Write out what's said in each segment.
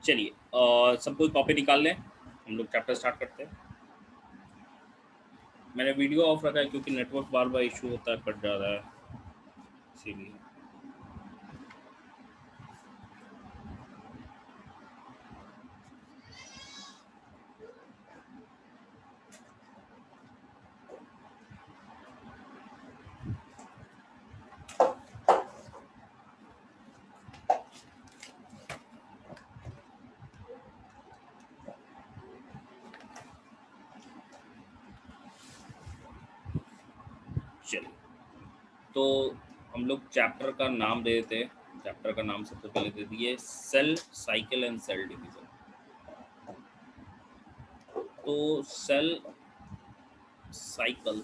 चलिए सब कोई कॉपी निकाल लें, हम लोग चैप्टर स्टार्ट करते हैं। मैंने वीडियो ऑफ रखा है क्योंकि नेटवर्क बार बार इशू होता है, कट जा रहा है इसीलिए। चलिए, तो हम लोग चैप्टर का नाम दे देते हैं। चैप्टर का नाम सबसे पहले दे दिए cell cycle and cell division. तो cell cycle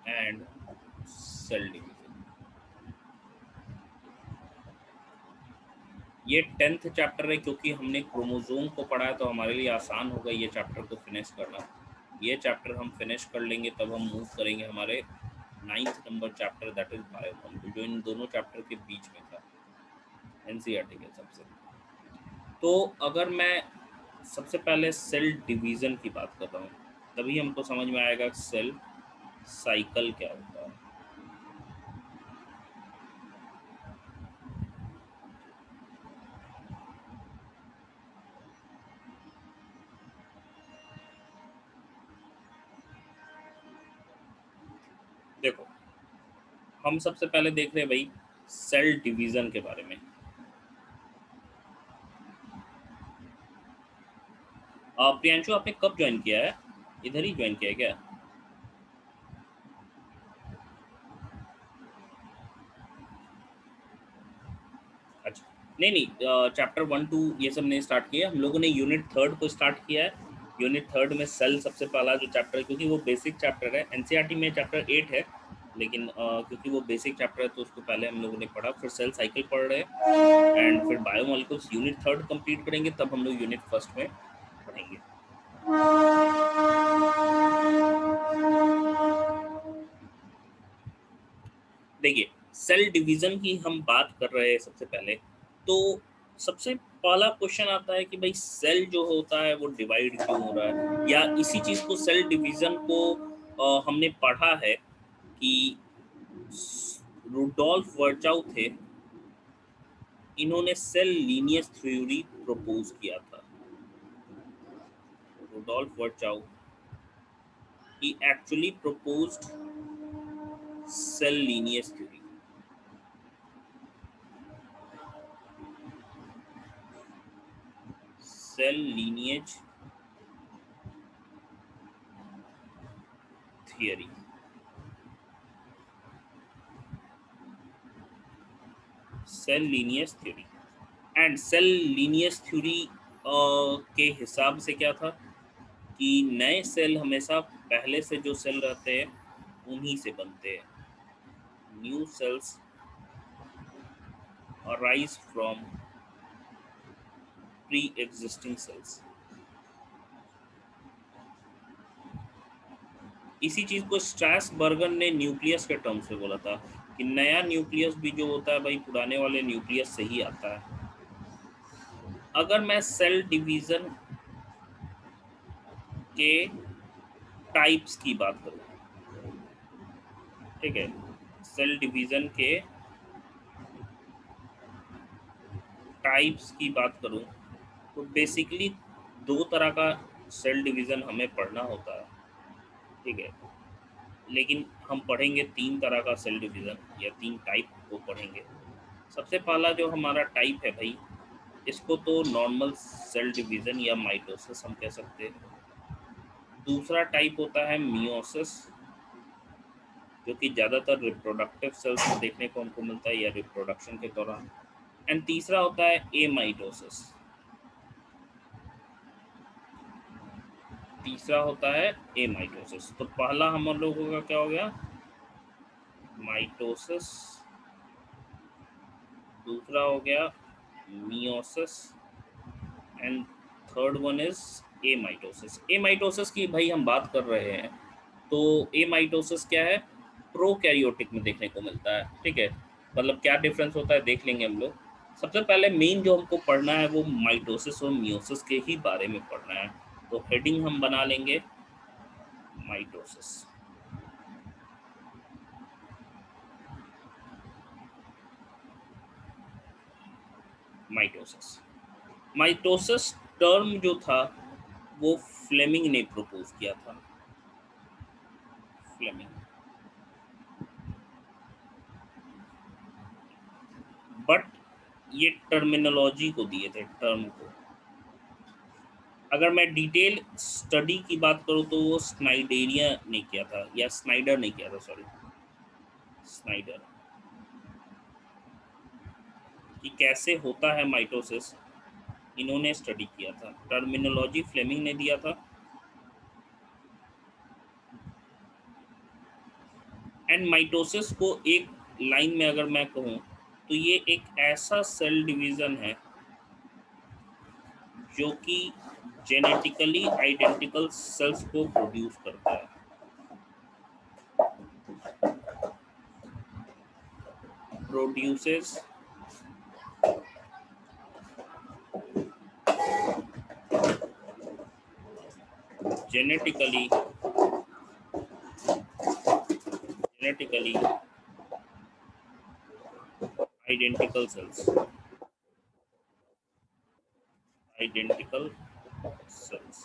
and cell division, ये 10th चैप्टर है। क्योंकि हमने क्रोमोसोम को पढ़ा है तो हमारे लिए आसान होगा ये चैप्टर को फिनिश करना। ये चैप्टर हम फिनिश कर लेंगे तब हम मूव करेंगे हमारे 9th number chapter, that is बायोकॉम, जो इन दोनों चैप्टर के बीच में था एनसीईआरटी के सबसे। तो अगर मैं सबसे पहले सेल डिवीज़न की बात कर रहा हूँ, तभी हमको समझ में आएगा सेल साइकिल क्या होता है। देखो, हम सबसे पहले देख रहे हैं भाई सेल डिवीज़न के बारे में। प्रियांशु, आपने कब ज्वाइन किया है? इधर ही ज्वाइन किया है क्या? अच्छा, नहीं नहीं, चैप्टर 1 2 ये सब नहीं स्टार्ट किया हम लोगों ने। यूनिट 3 को स्टार्ट किया है। यूनिट 3 में सेल सबसे पहला जो चैप्टर है, क्योंकि वो बेसिक चैप्टर है। एनसीईआरटी में चैप्टर 8 है, लेकिन क्योंकि वो बेसिक चैप्टर है तो उसको पहले हम लोगों ने पढ़ा। फिर सेल साइकिल पढ़ रहे हैं एंड फिर बायोमोलिकुल्स यूनिट 3 कंप्लीट करेंगे, तब हम लोग यूनिट 1 में पढ़ेंगे। देखिए, सेल डिवीजन की हम बात कर रहे हैं सबसे पहले। तो सबसे पहला क्वेश्चन आता है कि भाई सेल जो होता है वो डिवाइड क्यों हो रहा है, या इसी चीज को सेल डिवीजन को हमने पढ़ा है कि रुडोल्फ वर्चाउ थे, इन्होंने सेल लीनियस थ्योरी प्रपोज किया था। Rudolf Virchow he actually proposed cell lineage theory. Cell lineage theory. Cell lineage theory and cell lineage theory के हिसाब से क्या था कि नए सेल हमेशा पहले से जो सेल रहते हैं उन्हीं से बनते हैं। New sales arise from pre existing cells. इसी चीज को स्ट्रैसबर्गर ने न्यूक्लियस के टर्म्स में बोला था कि नया न्यूक्लियस भी जो होता है भाई पुराने वाले न्यूक्लियस से ही आता है। अगर मैं सेल डिवीजन के टाइप्स की बात करूं, ठीक है, सेल डिवीजन के टाइप्स की बात करूं तो बेसिकली 2 तरह का सेल डिवीजन हमें पढ़ना होता है, ठीक है। लेकिन हम पढ़ेंगे 3 तरह का सेल डिवीजन या 3 टाइप को पढ़ेंगे। सबसे पहला जो हमारा टाइप है भाई, इसको तो नॉर्मल सेल डिवीजन या माइटोसिस हम कह सकते हैं। दूसरा टाइप होता है मियोसिस, जो कि ज़्यादातर रिप्रोडक्टिव सेल्स में देखने को हमको मिलता है या रिप्रोडक्शन के दौरान। एंड तीसरा होता है एमाइटोसिस। तीसरा होता है एमाइटोसिस। तो पहला हम लोगों का क्या हो गया, माइटोसिस। दूसरा हो गया meiosis and third one is amitosis. Amitosis की भाई हम बात कर रहे हैं तो एमाइटोसिस क्या है, प्रोकैरियोटिक में देखने को मिलता है, ठीक है। मतलब क्या डिफरेंस होता है देख लेंगे हम लोग। सबसे पहले मेन जो हमको पढ़ना है वो माइटोसिस और मियोसिस के ही बारे में पढ़ना है। तो हेडिंग हम बना लेंगे माइटोसिस। माइटोसिस माइटोसिस टर्म जो था वो फ्लेमिंग ने प्रपोज किया था। फ्लेमिंग, बट ये टर्मिनोलॉजी को दिए थे, टर्म को। अगर मैं डिटेल स्टडी की बात करूं तो वो स्नाइडेरिया ने किया था, या स्नाइडर ने किया था, सॉरी, स्नाइडर, कि कैसे होता है माइटोसिस, इन्होंने स्टडी किया था। टर्मिनोलॉजी फ्लेमिंग ने दिया था। एंड माइटोसिस को एक लाइन में अगर मैं कहूँ तो ये एक ऐसा सेल डिवीज़न है जो कि जेनेटिकली आइडेंटिकल सेल्स को प्रोड्यूस करता है। Produces genetically genetically identical sales, identical sales,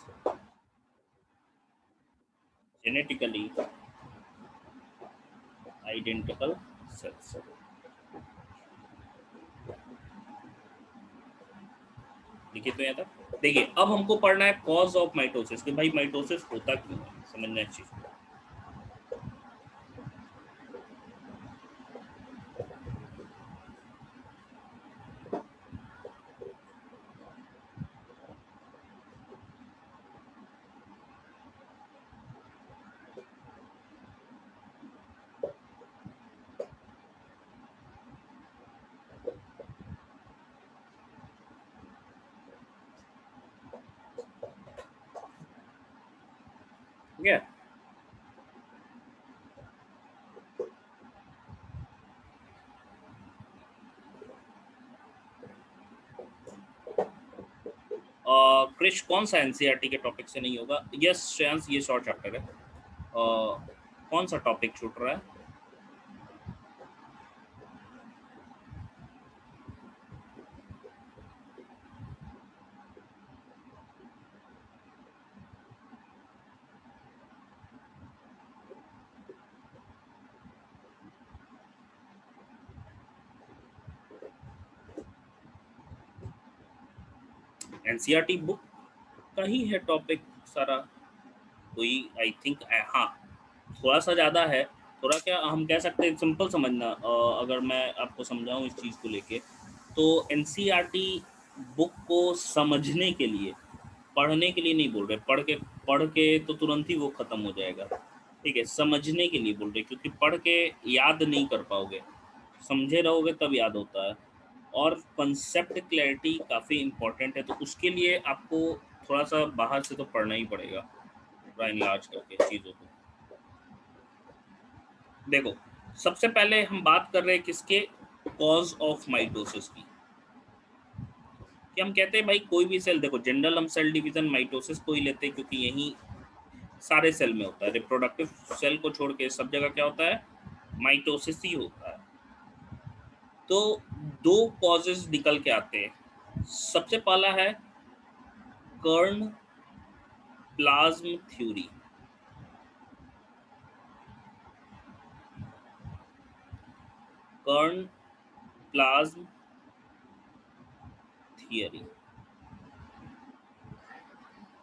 genetically identical sales. देखिए तो यहाँ तक देखिए। अब हमको पढ़ना है कॉज ऑफ माइटोसिस, कि भाई माइटोसिस होता क्यों है, समझना है चीज को। ठीक है। क्रिश कौन सा एनसीईआरटी के टॉपिक से नहीं होगा? यस श्रेयांश, ये शॉर्ट चैप्टर है। कौन सा टॉपिक छूट रहा है? एनसीईआरटी बुक का ही है टॉपिक सारा। कोई आई थिंक, हाँ, थोड़ा सा ज़्यादा है। थोड़ा क्या हम कह सकते हैं, सिंपल समझना। अगर मैं आपको समझाऊं इस चीज़ को लेके, तो एनसीईआरटी बुक को समझने के लिए, पढ़ने के लिए नहीं बोल रहे। पढ़ के तो तुरंत ही वो ख़त्म हो जाएगा। ठीक है, समझने के लिए बोल रहे, क्योंकि पढ़ के याद नहीं कर पाओगे, समझे रहोगे तब याद होता है। और कंसेप्ट क्लैरिटी काफ़ी इम्पोर्टेंट है, तो उसके लिए आपको थोड़ा सा बाहर से तो पढ़ना ही पड़ेगा, पूरा इनलार्ज करके चीज़ों को। देखो, सबसे पहले हम बात कर रहे हैं किसके, कॉज ऑफ माइटोसिस की। कि हम कहते हैं भाई कोई भी सेल, देखो जनरल हम सेल डिवीजन माइटोसिस को ही लेते हैं, क्योंकि यही सारे सेल में होता है। रिप्रोडक्टिव सेल को छोड़ के सब जगह क्या होता है, माइटोसिस ही होता है। तो दो कॉजेज निकल के आते हैं। सबसे पहला है कर्ण प्लाज्म थ्योरी। कर्ण प्लाज्म थियरी।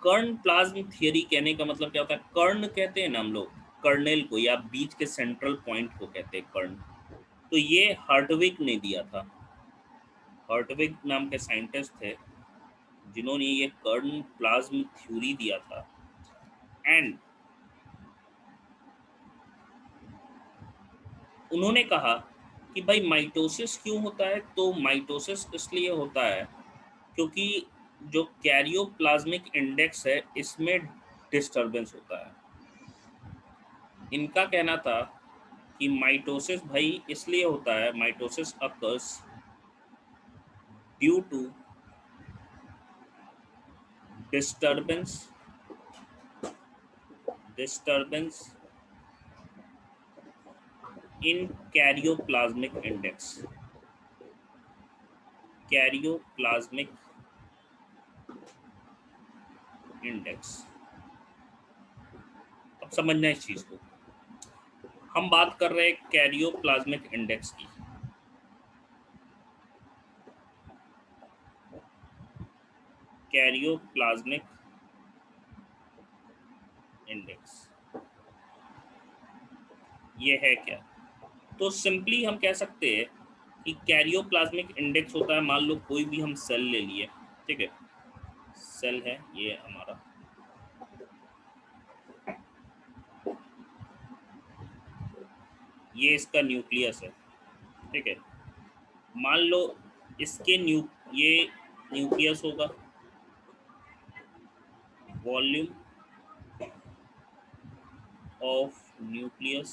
कर्ण प्लाज्म थियरी कहने का मतलब क्या होता है? कर्ण कहते हैं ना हम लोग कर्नेल को, या बीच के सेंट्रल पॉइंट को कहते हैं कर्ण। तो ये हर्टविग ने दिया था। हर्टविग नाम के साइंटिस्ट थे जिन्होंने ये कर्ण प्लाज्म थ्योरी दिया था। एंड उन्होंने कहा कि भाई माइटोसिस क्यों होता है? तो माइटोसिस इसलिए होता है क्योंकि जो कैरियोप्लाज्मिक इंडेक्स है इसमें डिस्टरबेंस होता है। इनका कहना था कि माइटोसिस भाई इसलिए होता है, mitosis occurs due to disturbance in karyoplasmic index. अब समझना इस चीज को, हम बात कर रहे हैं कैरियोप्लाज्मिक इंडेक्स की। कैरियोप्लाज्मिक इंडेक्स ये है क्या? तो सिंपली हम कह सकते हैं कि कैरियोप्लाज्मिक इंडेक्स होता है, मान लो कोई भी हम सेल ले लिए, ठीक है, सेल है ये हमारा, ये इसका न्यूक्लियस है, ठीक है। मान लो इसके ये न्यूक्लियस होगा, वॉल्यूम ऑफ न्यूक्लियस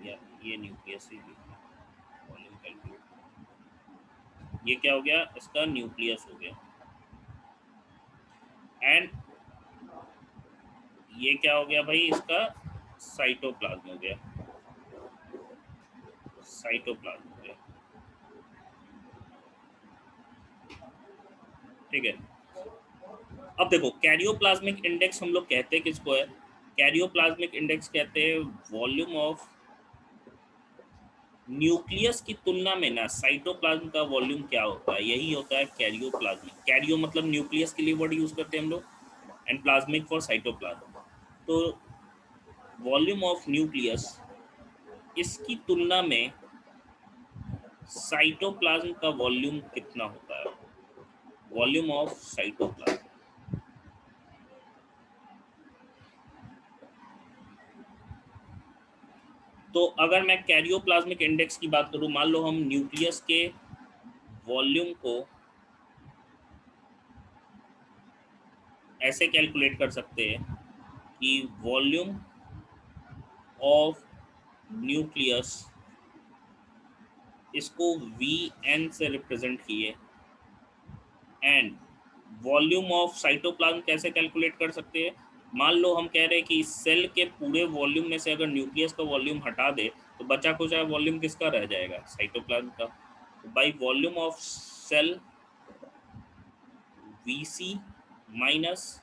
या ये न्यूक्लियस ही वॉल्यूम कैलकुलेट, ये क्या हो गया, इसका न्यूक्लियस हो गया। एंड ये क्या हो गया भाई, इसका साइटोप्लाज्म हो गया, साइटोप्लाज्म हो गया, ठीक है। अब देखो कैरियोप्लाज्मिक इंडेक्स हम लोग कहते हैं किसको है, कैरियोप्लाज्मिक इंडेक्स कहते हैं वॉल्यूम ऑफ न्यूक्लियस की तुलना में ना साइटोप्लाज्म का वॉल्यूम क्या होता है, यही होता है कैरियोप्लाज्मिक। कैरियो मतलब न्यूक्लियस के लिए वर्ड यूज करते हैं हम लोग, एंड प्लाज्मिक फॉर साइटोप्लाज्म। तो वॉल्यूम ऑफ न्यूक्लियस, इसकी तुलना में साइटोप्लाज्म का वॉल्यूम कितना होता है, वॉल्यूम ऑफ साइटोप्लाज्म। तो अगर मैं कैरियोप्लाज्मिक इंडेक्स की बात करूं, मान लो हम न्यूक्लियस के वॉल्यूम को ऐसे कैलकुलेट कर सकते हैं कि वॉल्यूम ऑफ न्यूक्लियस, इसको वी एन से रिप्रेजेंट किए, एंड वॉल्यूम ऑफ साइटोप्लाज्म कैसे कैलकुलेट कर सकते हैं, मान लो हम कह रहे हैं कि सेल के पूरे वॉल्यूम में से अगर न्यूक्लियस का वॉल्यूम हटा दे तो बचा कुछ वॉल्यूम किसका रह जाएगा, साइटोप्लाज्म का। तो by volume of cell VC minus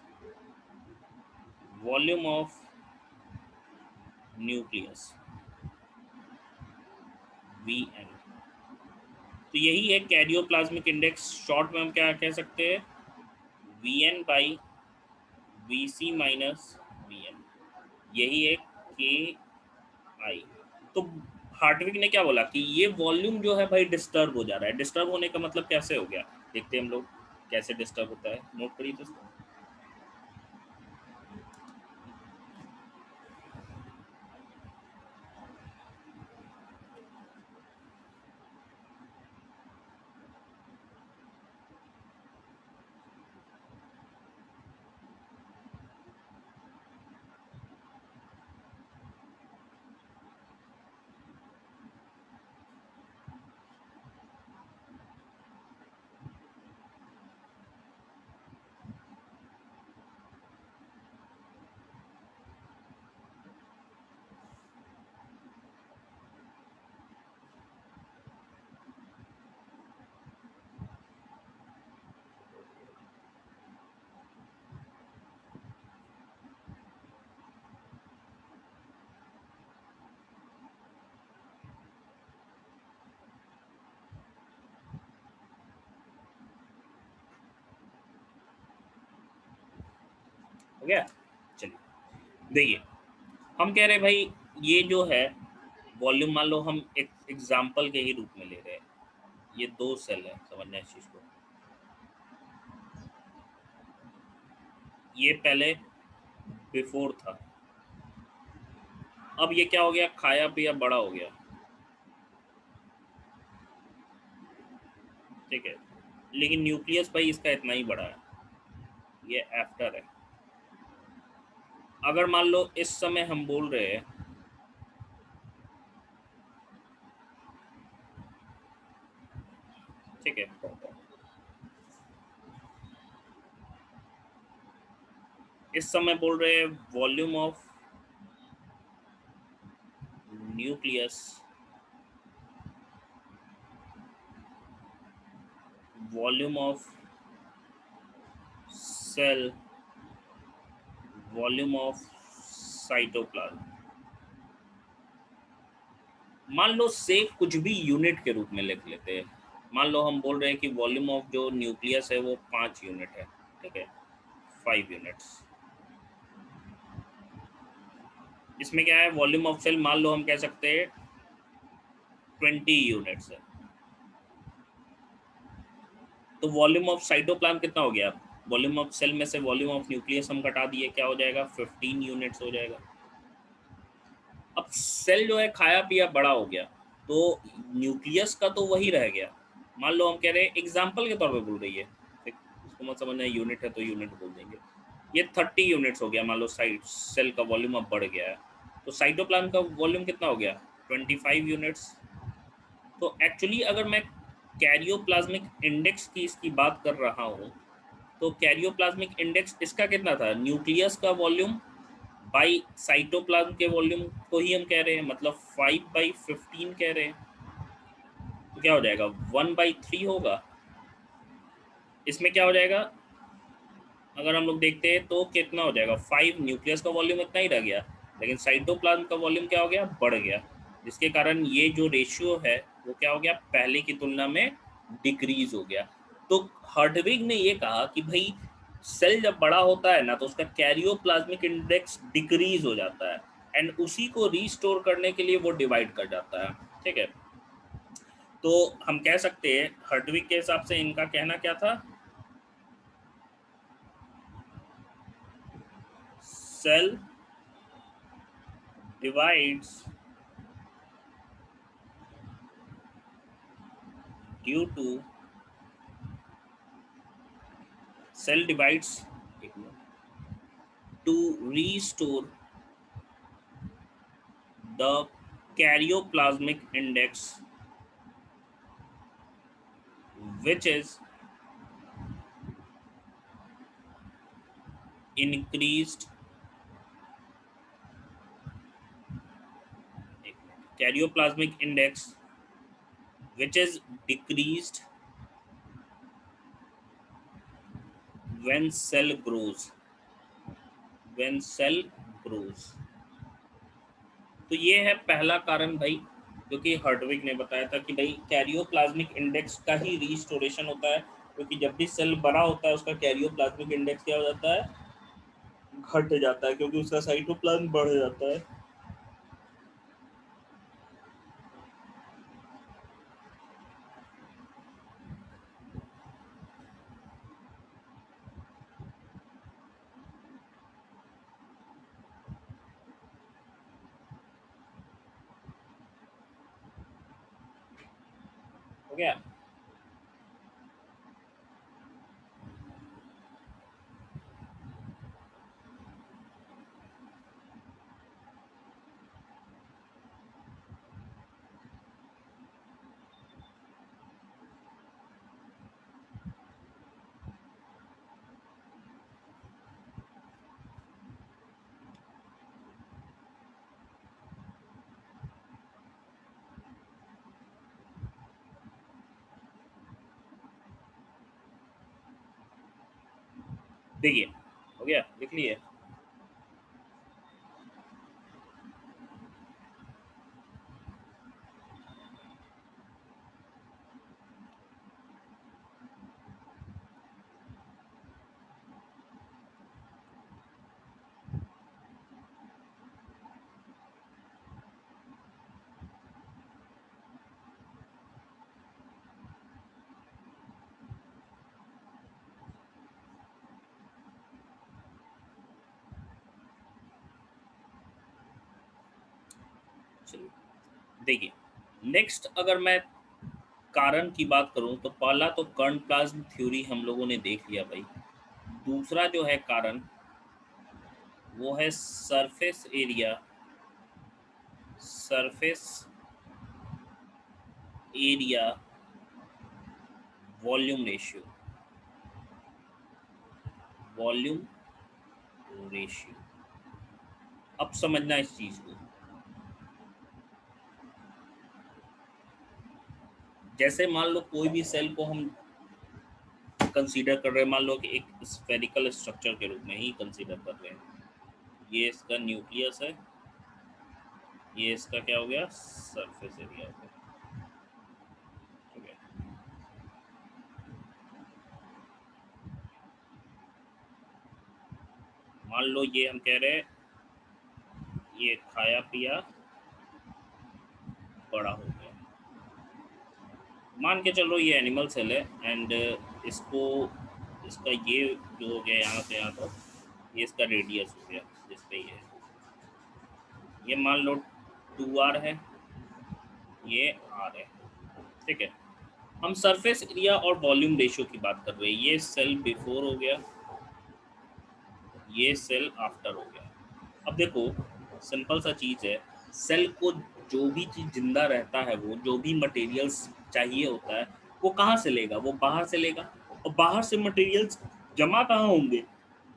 volume of nucleus V N. तो यही है कैरियोप्लाज्मिक इंडेक्स, शॉर्ट में हम क्या कह सकते हैं, V N by V C minus V N, यही है के आई। तो हार्टविग ने क्या बोला कि ये वॉल्यूम जो है भाई डिस्टर्ब हो जा रहा है। डिस्टर्ब होने का मतलब कैसे हो गया, देखते हैं हम लोग कैसे डिस्टर्ब होता है, नोट करिए दोस्तों। हो गया, चलिए देखिए, हम कह रहे भाई ये जो है वॉल्यूम, मान लो हम एक एग्जाम्पल के ही रूप में ले रहे हैं, ये दो सेल है, समझना इस चीज को। ये पहले बिफोर था, अब ये क्या हो गया, खाया पिया बड़ा हो गया, ठीक है। लेकिन न्यूक्लियस भाई इसका इतना ही बड़ा है, ये आफ्टर है। अगर मान लो इस समय हम बोल रहे हैं ठीक है। इस समय बोल रहे हैं volume of nucleus, volume of cell, volume of cytoplasm. मान लो से कुछ भी यूनिट के रूप में लिख लेते हैं। मान लो हम बोल रहे हैं कि वॉल्यूम ऑफ जो न्यूक्लियस है वो 5 यूनिट है, ठीक है, 5 यूनिट्स। इसमें क्या है, वॉल्यूम ऑफ सेल मान लो हम कह सकते हैं 20 यूनिट्स है। तो वॉल्यूम ऑफ साइटोप्लाज्म कितना हो गया? वॉल्यूम ऑफ सेल में से वॉल्यूम ऑफ न्यूक्लियस हम घटा दिए, क्या हो जाएगा? 15 यूनिट्स हो जाएगा। अब सेल जो है खाया पिया बड़ा हो गया, तो न्यूक्लियस का तो वही रह गया। मान लो हम कह रहे हैं, एग्जाम्पल के तौर पे बोल रही है, उसको मत समझना यूनिट है तो यूनिट बोल देंगे। ये 30 यूनिट्स हो गया, मान लो साइट सेल का वॉल्यूम अब बढ़ गया है, तो साइटोप्लाज्म का वॉल्यूम कितना हो गया? 25 यूनिट्स। तो एक्चुअली अगर मैं कैरियोप्लाज्मिक इंडेक्स की इसकी बात कर रहा हूँ, तो कैरियोप्लाज्मिक इंडेक्स इसका कितना था? न्यूक्लियस का वॉल्यूम बाई साइटोप्लाज्म के वॉल्यूम को ही हम कह रहे हैं, मतलब 5/15 कह रहे हैं। तो क्या हो जाएगा? 1/3 होगा। इसमें क्या हो जाएगा, अगर हम लोग देखते हैं तो कितना हो जाएगा? 5। न्यूक्लियस का वॉल्यूम इतना ही रह गया, लेकिन साइटोप्लाज्म का वॉल्यूम क्या हो गया? बढ़ गया, जिसके कारण ये जो रेशियो है वो क्या हो गया? पहले की तुलना में डिक्रीज हो गया। तो हर्टविग ने ये कहा कि भाई सेल जब बड़ा होता है ना, तो उसका कैरियोप्लाज्मिक इंडेक्स डिक्रीज हो जाता है, एंड उसी को रीस्टोर करने के लिए वो डिवाइड कर जाता है, ठीक है। तो हम कह सकते हैं हर्टविग के हिसाब से इनका कहना क्या था? Cell divides due to cell divides to restore the karyoplasmic index, which is increased karyoplasmic index, which is decreased when cell grows, when cell grows। तो ये है पहला कारण भाई, क्योंकि हर्टविग ने बताया था कि भाई कैरियोप्लाज्मिक इंडेक्स का ही रीस्टोरेशन होता है, क्योंकि जब भी सेल बड़ा होता है उसका कैरियोप्लाज्मिक इंडेक्स क्या हो जाता है? घट जाता है, क्योंकि उसका साइटोप्लाज्म बढ़ जाता है। हो गया? देखिए, हो गया, लिख लिए। चलिए देखिए, नेक्स्ट अगर मैं कारण की बात करूं, तो पहला तो कर्ण प्लाज्म थ्योरी हम लोगों ने देख लिया भाई। दूसरा जो है कारण, वो है surface area, surface area volume ratio, volume ratio. अब समझना इस चीज को, जैसे मान लो कोई भी सेल को हम कंसीडर कर रहे हैं, मान लो कि एक स्फेरिकल स्ट्रक्चर के रूप में ही कंसीडर कर रहे हैं। ये इसका न्यूक्लियस है, ये इसका क्या हो गया, सरफेस एरिया हो गया, ठीक है। मान लो ये हम कह रहे हैं ये खाया पिया बड़ा हो गया, मान के चलो ये एनिमल सेल है, एंड इसको इसका ये जो हो गया यहाँ से यहाँ तक, ये इसका रेडियस हो गया जिस पे ये मान लो 2r है, ये r है, ठीक है। हम सरफेस एरिया और वॉल्यूम रेशियो की बात कर रहे हैं। ये सेल बिफोर हो गया, ये सेल आफ्टर हो गया। अब देखो सिंपल सा चीज़ है, सेल को जो भी चीज़ जिंदा रहता है, वो जो भी मटेरियल्स चाहिए होता है, वो कहाँ से लेगा, वो बाहर से लेगा। और बाहर से मटेरियल्स जमा कहाँ होंगे,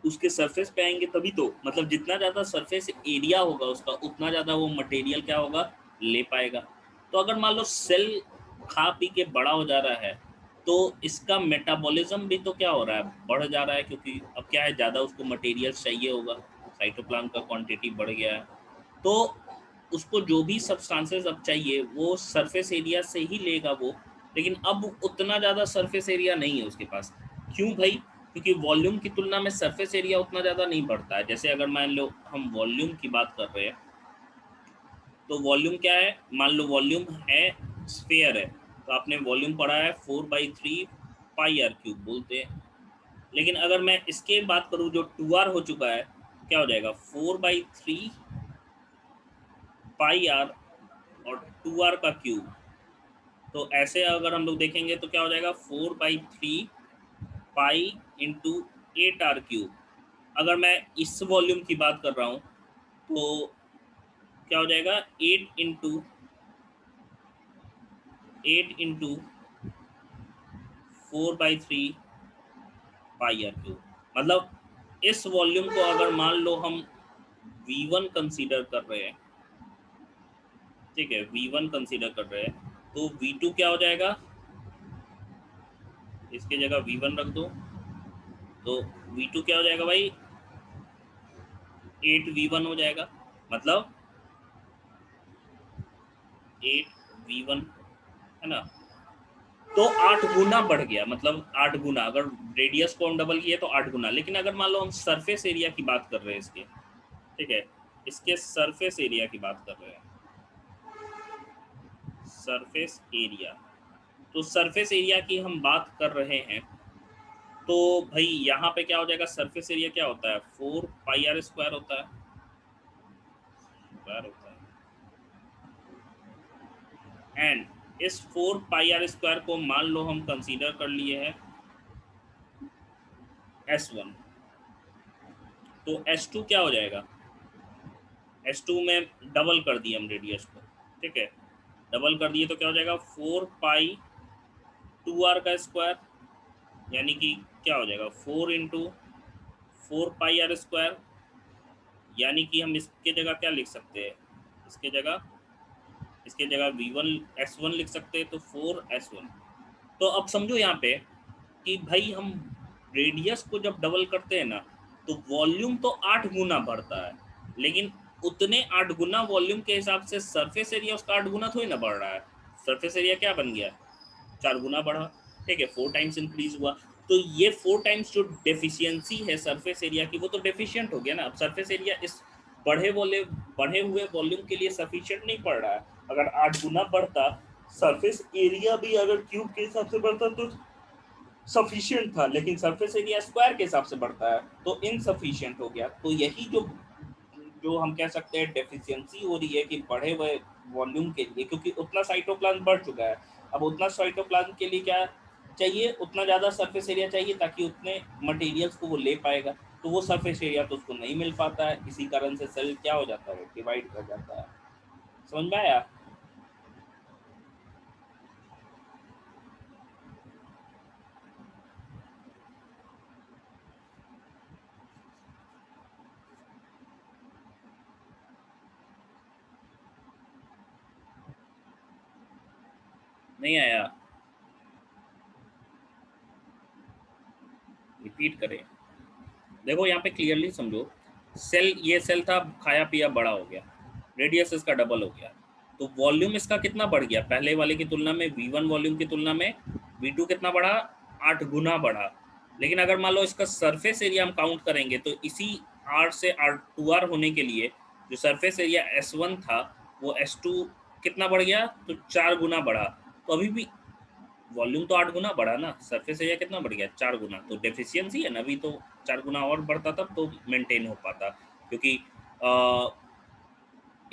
उसके सरफेस पे आएंगे तभी तो। मतलब जितना ज़्यादा सरफेस एरिया होगा उसका, उतना ज़्यादा वो मटेरियल क्या होगा, ले पाएगा। तो अगर मान लो सेल खा पी के बड़ा हो जा रहा है, तो इसका मेटाबॉलिज्म भी तो क्या हो रहा है, बढ़ जा रहा है, क्योंकि अब क्या है, ज़्यादा उसको मटेरियल्स चाहिए होगा, साइटोप्लाज्म का क्वांटिटी बढ़ गया है, तो उसको जो भी सब्सटेंसेस अब चाहिए वो सरफेस एरिया से ही लेगा वो। लेकिन अब उतना ज़्यादा सरफेस एरिया नहीं है उसके पास। क्यों भाई, क्योंकि वॉल्यूम की तुलना में सरफेस एरिया उतना ज़्यादा नहीं बढ़ता है। जैसे अगर मान लो हम वॉल्यूम की बात कर रहे हैं, तो वॉल्यूम क्या है, मान लो वॉल्यूम है स्फीयर है, तो आपने वॉल्यूम पढ़ा है 4/3 पाई आर क्यूब बोलते हैं। लेकिन अगर मैं इसके बात करूं जो 2r हो चुका है, क्या हो जाएगा, 4/3 पाई आर और 2r का क्यूब। तो ऐसे अगर हम लोग देखेंगे तो क्या हो जाएगा, 4/3 पाई इंटू 8r क्यूब। अगर मैं इस वॉल्यूम की बात कर रहा हूँ तो क्या हो जाएगा, 8 इंटू 4/3 पाई आर क्यूब। मतलब इस वॉल्यूम को अगर मान लो हम V1 कंसीडर कर रहे हैं, ठीक है, V1 कंसीडर कर रहे हैं, तो V2 क्या हो जाएगा, इसके जगह V1 रख दो, तो V2 क्या हो जाएगा भाई, 8V1 हो जाएगा। मतलब 8V1 है ना, तो 8 गुना बढ़ गया, मतलब 8 गुना। अगर रेडियस को हम डबल किए तो 8 गुना। लेकिन अगर मान लो हम सरफेस एरिया की बात कर रहे हैं इसके, ठीक है, इसके सरफेस एरिया की बात कर रहे हैं, सरफेस एरिया, तो सरफेस एरिया की हम बात कर रहे हैं, तो भाई यहाँ पे क्या हो जाएगा, सरफेस एरिया क्या होता है, 4 पाई r² होता है, स्क्वायर होता है। एंड इस 4 पाई r² को मान लो हम कंसीडर कर लिए हैं S1, तो S2 क्या हो जाएगा, S2 में डबल कर दिए हम रेडियस को, ठीक है, डबल कर दिए तो क्या हो जाएगा, 4 पाई 2r², यानी कि क्या हो जाएगा, 4 इंटू 4 पाई r², यानी कि हम इसके जगह क्या लिख सकते हैं, इसके जगह V1 S1 लिख सकते हैं, तो 4S1। तो अब समझो यहाँ पे कि भाई हम रेडियस को जब डबल करते हैं ना, तो वॉल्यूम तो 8 गुना बढ़ता है, लेकिन उतने 8 गुना वॉल्यूम के हिसाब से सरफेस एरिया उसका 8 गुना थोड़ी ना बढ़ रहा है। सरफेस एरिया क्या बन गया, 4 गुना बढ़ा, ठीक है, 4 टाइम्स इंक्रीज हुआ। तो ये 4 टाइम्स जो डेफिशिएंसी है सरफेस एरिया की, वो तो डेफिशिएंट हो गया ना। अब सरफेस एरिया इस बढ़े हुए वॉल्यूम के लिए सफिशिएंट नहीं पड़ रहा है। अगर 8 गुना बढ़ता, सरफेस एरिया भी अगर क्यूब के हिसाब से बढ़ता तो सफिशिएंट था, लेकिन सरफेस एरिया स्क्वायर के हिसाब से बढ़ता है तो इनसफिशिएंट हो गया। तो यही जो जो हम कह सकते हैं डेफिशिएंसी हो रही है कि बढ़े हुए वॉल्यूम के लिए, क्योंकि उतना साइटोप्लाज्म बढ़ चुका है। अब उतना साइटोप्लाज्म के लिए क्या चाहिए, उतना ज़्यादा सरफेस एरिया चाहिए, ताकि उतने मटेरियल्स को वो ले पाएगा। तो वो सरफेस एरिया तो उसको नहीं मिल पाता है, इसी कारण से सेल क्या हो जाता है, डिवाइड कर जाता है। समझ में आया। नहीं आया, रिपीट करें। देखो यहाँ पे क्लियरली समझो, सेल, ये सेल था, खाया पिया बड़ा हो गया, रेडियस इसका डबल हो गया, तो वॉल्यूम इसका कितना बढ़ गया पहले वाले की तुलना में, V1 वॉल्यूम की तुलना में V2 कितना बढ़ा, 8 गुना बढ़ा। लेकिन अगर मान लो इसका सरफेस एरिया हम काउंट करेंगे तो इसी R से R2R होने के लिए जो सरफेस एरिया S1 था वो S2 कितना बढ़ गया, तो 4 गुना बढ़ा। तो अभी भी वॉल्यूम तो 8 गुना बढ़ा ना, सरफेस एरिया कितना बढ़ गया, 4 गुना, तो डेफिशिएंसी है ना, अभी तो 4 गुना और बढ़ता तब तो मेंटेन हो पाता, क्योंकि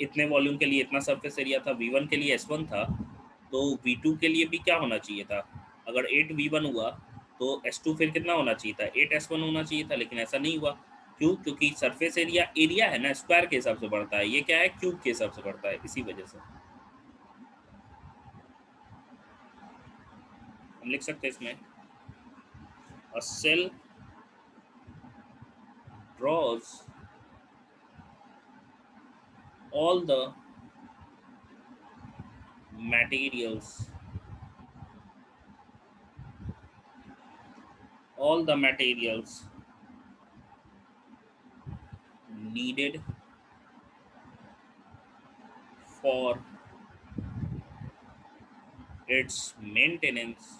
इतने वॉल्यूम के लिए इतना सरफेस एरिया था, V1 के लिए S1 था, तो V2 के लिए भी क्या होना चाहिए था, अगर 8 V1 हुआ तो S2 फिर कितना होना चाहिए था, 8 S1 होना चाहिए था, लेकिन ऐसा नहीं हुआ। क्यों? क्योंकि सरफेस एरिया, एरिया है ना, स्क्वायर के हिसाब से बढ़ता है, ये क्या है, क्यूब के हिसाब से बढ़ता है, इसी वजह से हम लिख सकते हैं इसमें, अ cell draws all the materials, all the materials needed for its maintenance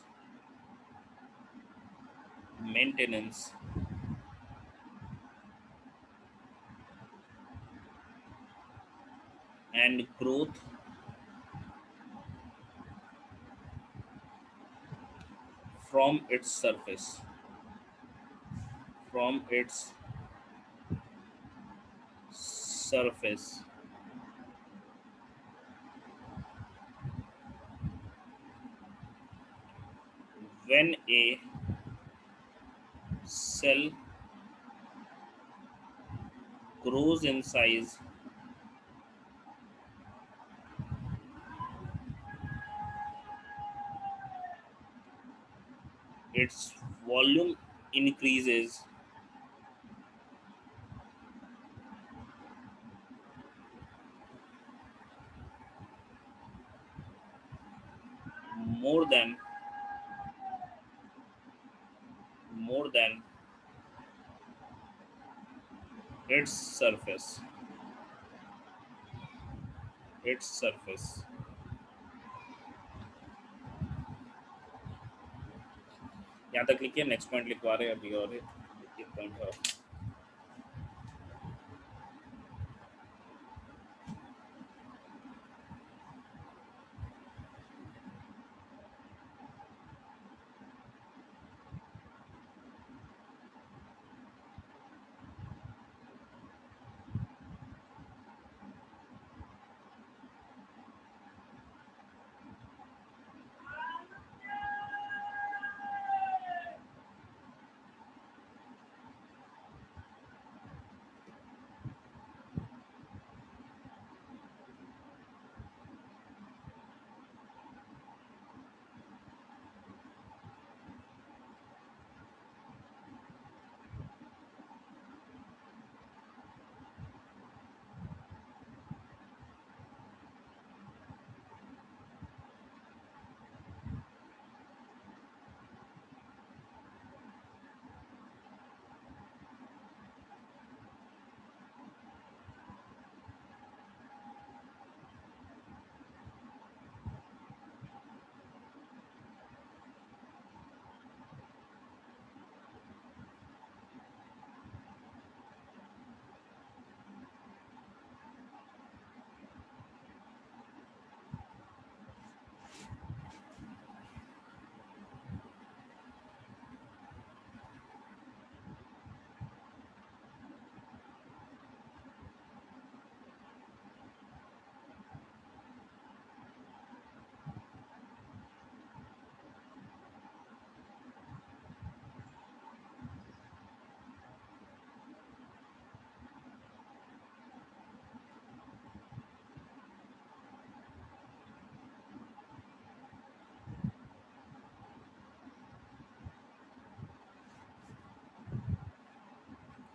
and growth from its surface, from its surface. When a cell grows in size, its volume increases more than more than its surface, its surface। यहाँ तक लिखिए, next point लिखवा रहे हैं अभी, और एक point है।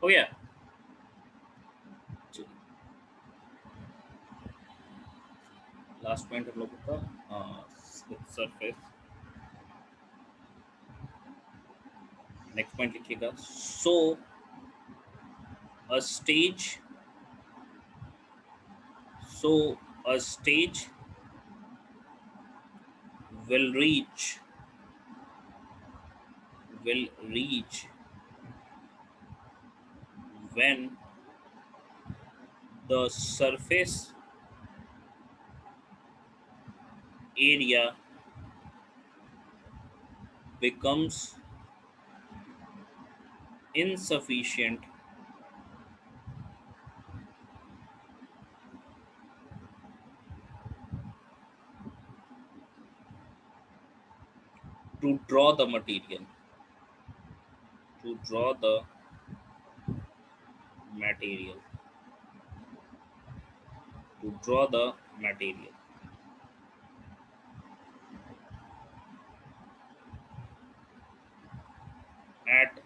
हो गया, लास्ट पॉइंट हम लोगों का, हाँ, सरफेस। नेक्स्ट पॉइंट लिखिएगा, so a stage, so a stage will reach will reach when the surface area becomes insufficient to draw the material, to draw the material to draw the material. At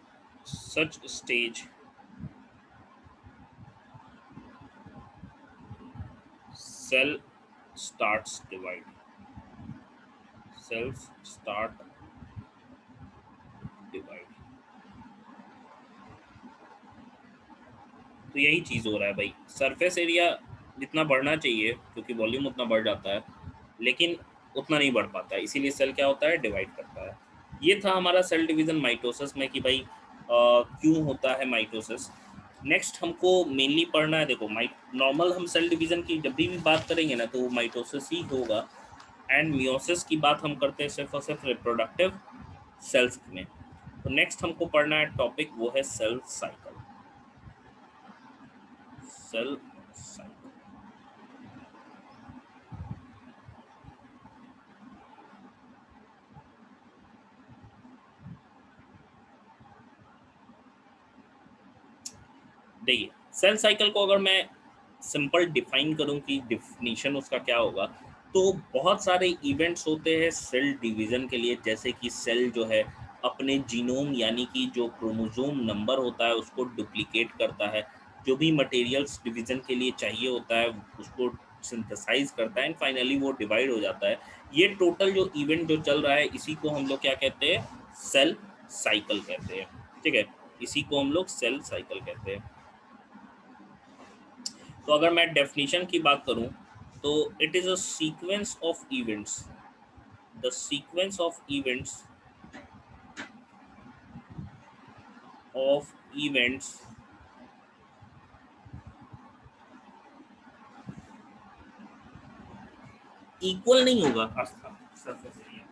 such stage, cell starts divide, cells start divide. तो यही चीज़ हो रहा है भाई, surface area जितना बढ़ना चाहिए क्योंकि वॉल्यूम उतना बढ़ जाता है, लेकिन उतना नहीं बढ़ पाता है, इसीलिए सेल क्या होता है, डिवाइड करता है। ये था हमारा सेल डिवीजन माइटोसिस में कि भाई क्यों होता है माइटोसिस। नेक्स्ट हमको मेनली पढ़ना है, देखो नॉर्मल हम सेल डिवीजन की जब भी बात करेंगे ना तो वो माइटोसिस ही होगा, एंड मियोसिस की बात हम करते हैं सिर्फ और सिर्फ रिप्रोडक्टिव सेल्स में। तो नेक्स्ट हमको पढ़ना है टॉपिक, वो है सेल साइकिल। सेल साइकिल, देखिए सेल साइकिल को अगर मैं सिंपल डिफाइन करूं कि डिफिनीशन उसका क्या होगा, तो बहुत सारे इवेंट्स होते हैं सेल डिवीजन के लिए, जैसे कि सेल जो है अपने जीनोम यानी कि जो क्रोमोसोम नंबर होता है उसको डुप्लीकेट करता है, जो भी मटेरियल्स डिवीजन के लिए चाहिए होता है उसको सिंथेसाइज करता है, एंड फाइनली वो डिवाइड हो जाता है। ये टोटल जो इवेंट जो चल रहा है इसी को हम लोग क्या कहते हैं, सेल साइकिल कहते हैं। ठीक है, इसी को हम लोग सेल साइकिल कहते हैं। तो अगर मैं डेफिनेशन की बात करूं तो it is a sequence of events, the sequence of events of events equal नहीं होगा आस्था सरफेस एरिया।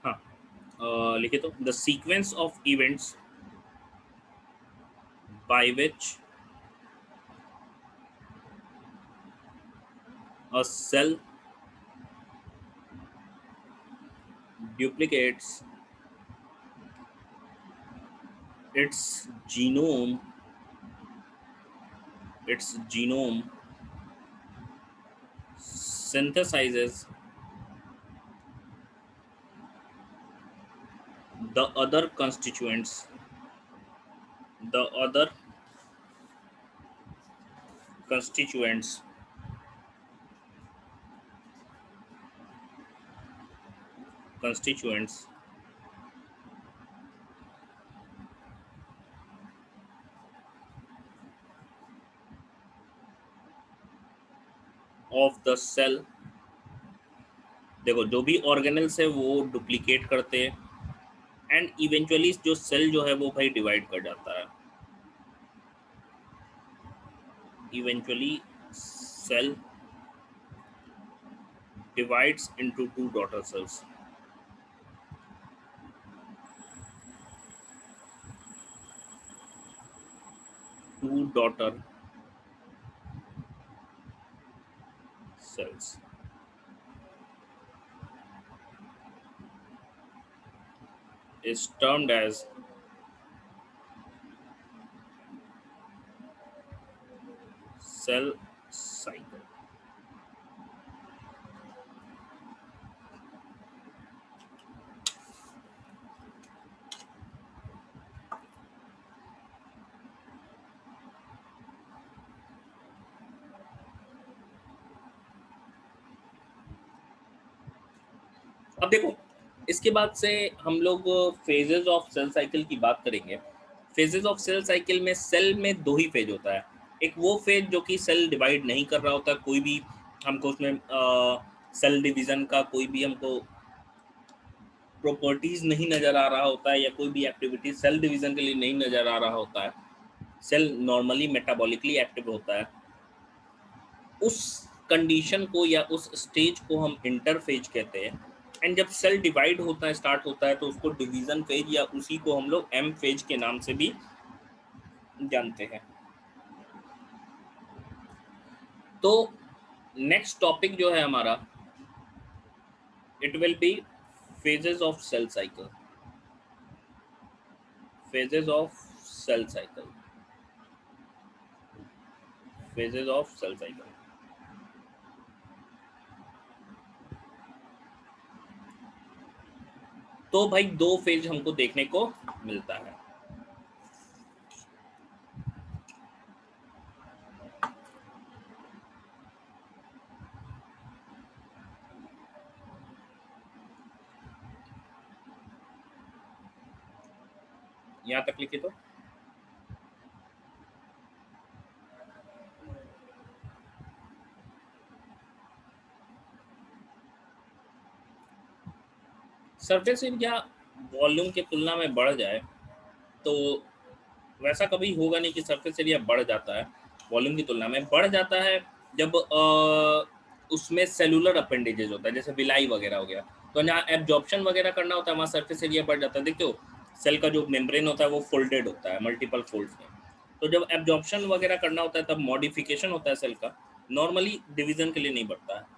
हाँ, लिखे तो the sequence of events by which a cell duplicates its genome, its genome synthesizes the other constituents the other constituents constituents of the cell। देखो जो भी organelles है वो डुप्लीकेट करते हैं एंड इवेंचुअली जो सेल जो है वो भाई डिवाइड कर जाता है। Eventually cell divides into two daughter cells। Two daughter cells is termed as cell cycle। अब देखो इसके बाद से हम लोग फेजेस ऑफ सेल साइकिल की बात करेंगे। फेजेस ऑफ सेल साइकिल में सेल में दो ही फेज होता है। एक वो फेज जो कि सेल डिवाइड नहीं कर रहा होता, कोई भी हमको उसमें सेल डिवीजन का कोई भी हमको प्रॉपर्टीज नहीं नजर आ रहा होता है या कोई भी एक्टिविटी सेल डिवीजन के लिए नहीं नजर आ रहा होता है। सेल नॉर्मली मेटाबॉलिकली एक्टिव होता है। उस कंडीशन को या उस स्टेज को हम इंटरफेज कहते हैं। एंड जब सेल डिवाइड होता है, स्टार्ट होता है, तो उसको डिवीजन फेज या उसी को हम लोग एम फेज के नाम से भी जानते हैं। तो नेक्स्ट टॉपिक जो है हमारा, it will be phases of cell cycle. Phases of cell cycle. Phases of cell cycle. तो भाई दो फेज हमको देखने को मिलता है। यहां तक लिखे तो सरफेस एरिया वॉल्यूम की तुलना में बढ़ जाए तो वैसा कभी होगा नहीं कि सरफेस एरिया बढ़ जाता है। वॉल्यूम की तुलना में बढ़ जाता है जब उसमें सेलुलर अपेंडेजेस होता है, जैसे विलाई वगैरह हो गया। तो जहाँ एब्जॉर्प्शन वगैरह करना होता है वहाँ सरफेस एरिया बढ़ जाता है। देखते हो सेल का जो मेम्ब्रेन होता है वो फोल्डेड होता है मल्टीपल फोल्ड्स में। तो जब एब्जॉर्प्शन वगैरह करना होता है तब मॉडिफिकेशन होता है सेल का, नॉर्मली डिवीजन के लिए नहीं बढ़ता है।